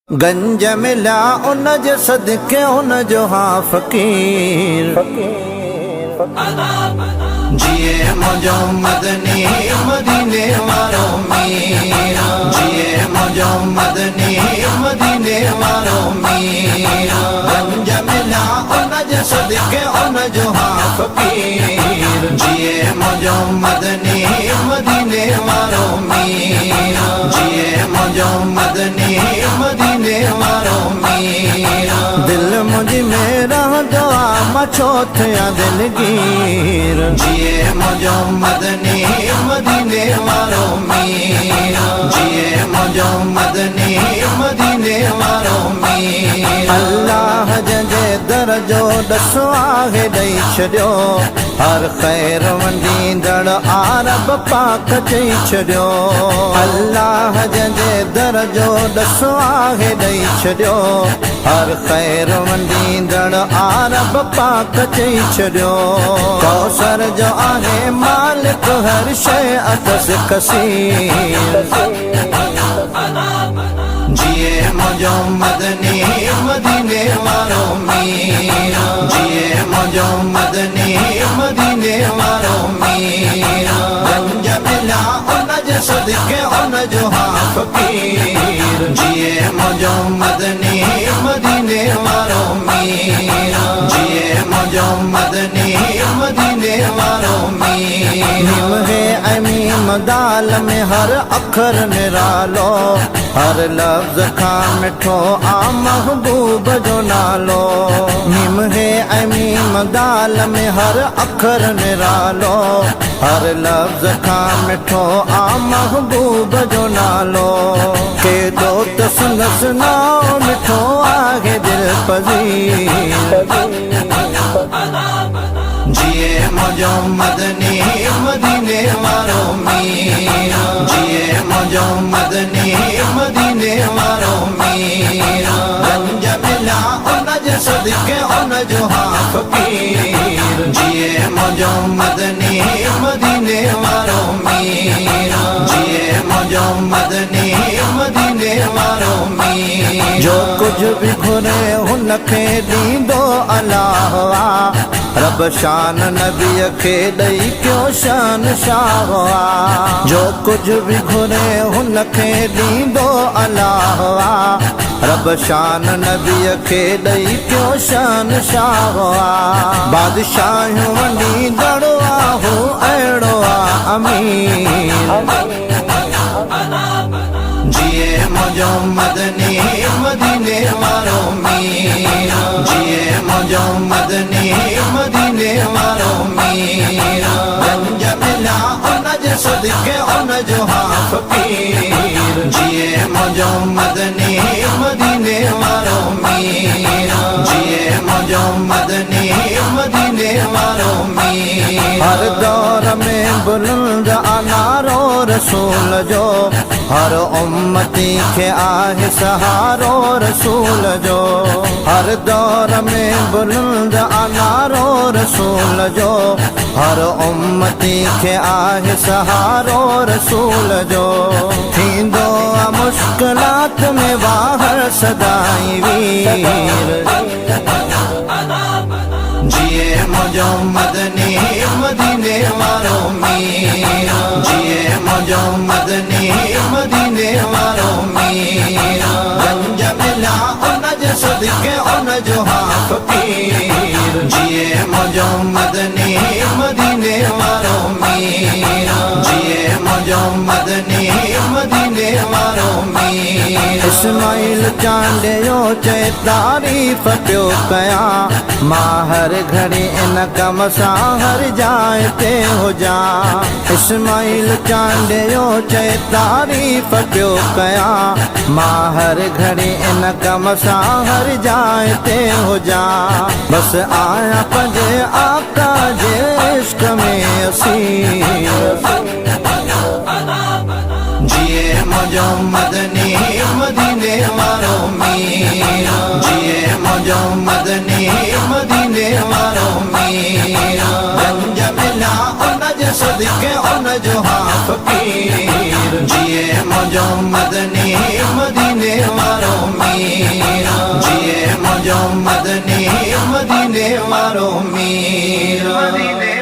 गंज मिला उन जे सदके उन जो हाँ फकीर जिए मुझो मदनी मदीने वारो मीर जिए मुझो मदनी मदीने वारो मीर गंज मिला उन जे सदके उन जो हाँ फकीर जिए मुझो मदनी मदीने वारो मीर जिए मुझो मदनी मदीने वारो मीर दिल मुझी मेरा दुआ मछो थिया दिलगीर जिए मुझो मदनी मदीने वारो मीर जिए मुझो मदनी मदीने वारो मीर अल्लाह जंहिंजे दर जो ॾसो आहे ॾेई छॾियो हर ख़ैर वंडींदड़ आरब पाक चई छॾियो अल्लाह जंहिंजे दर जो ॾसो आहे ॾेई छॾियो हर ख़ैर वंडींदड़ आरब पाक चई छॾियो कौसर जो आहे मालिक हर शइ अथस कसीर जिए मुझो मदनी मदीने वारो मीर जिए मुझो मदनी मदीने वारो मीर गंज मिला उन जे सदके उन जो हाँ फकीर जिए मुझो मदनी मदीने वारो मीर जिए मुझो मदनी मदीने वारो मीर है अमीम दाल में हर अखर निरालो हर लफ्ज़ खां मिठो आ महबूब जो नालो मीम है अमीम दाल में हर अखर निरालो हर लफ्ज़ खां मिठो आ महबूब जो नालो के दो त संदस नाओ मिठो आहे दिल पज़ीर जिए मुझो मदनी मदीने वारो मीर जिए मुझो मदनी मदीने वारो मीर गंज मिला उन जे सदके उन जो हाँ फकीर जिए मुझो मदनी मदीने वारो मीर जिए मुझो मदनी मदीने वारो मीर जो कुछ भी घुरे हुनखे ॾींदो अल्लाह रब शान नबी के ॾई क्यों शान शाह जो कुछ भी घुरे हुनखे ॾींदो अल्लाह रब शान नबी के ॾई क्यों शान शाह बादशाहियूं वंडींदड़ हू अहिड़ो अमीर जिए मुझो मदनी मदीने वारो मीर जिए मुझो मदनी मदीने वारो मीर गंज मिला उन जे सदके उन जो हाँ फकीर जिए मुझो मदनी मदीने वारो मीर जिए मुझो मदनी मदीने वारो मीर हर दौर में बुलंद अनारो रसूल जो हर उम्मती के आहे सहारो रसूल जो हर दौर में बुलंद अनारो रसूल जो हर उम्मती के आहे सहारो रसूल जो थींदो मुश्किलात में वाहर सदाई वीर जिए मुझो मदनी मदीने वारो मीर जिए मुझो मदनी मदीने वारो मीर गंज मिला उन जे सदके उन जो हाँ फकीर जिए मुझो मदनी मदीने वारो मीर जिए मुझो मदनी मदीने वारो मीर इस्माइल चांडियो चए तारीफ़ पियो कया मां हर घड़ी इन कम सां हर जाइ ते हुजा इस्माइल चांडियो चए तारीफ़ पियो कया मां हर घड़ी इन कम सां हर जाइ ते हुजा बस आया पंहिंजे आका जे इश्क में असीर जिए मुझो मदनी मदीने वारो मीर जिए मुझो मदनी मदीने वारो मीर गंज मिला उन जे सदके उन जो हाँ फकीर जिए मुझो मदनी मदीने वारो मीर जिए मुझो मदनी मदीने वारो मीर।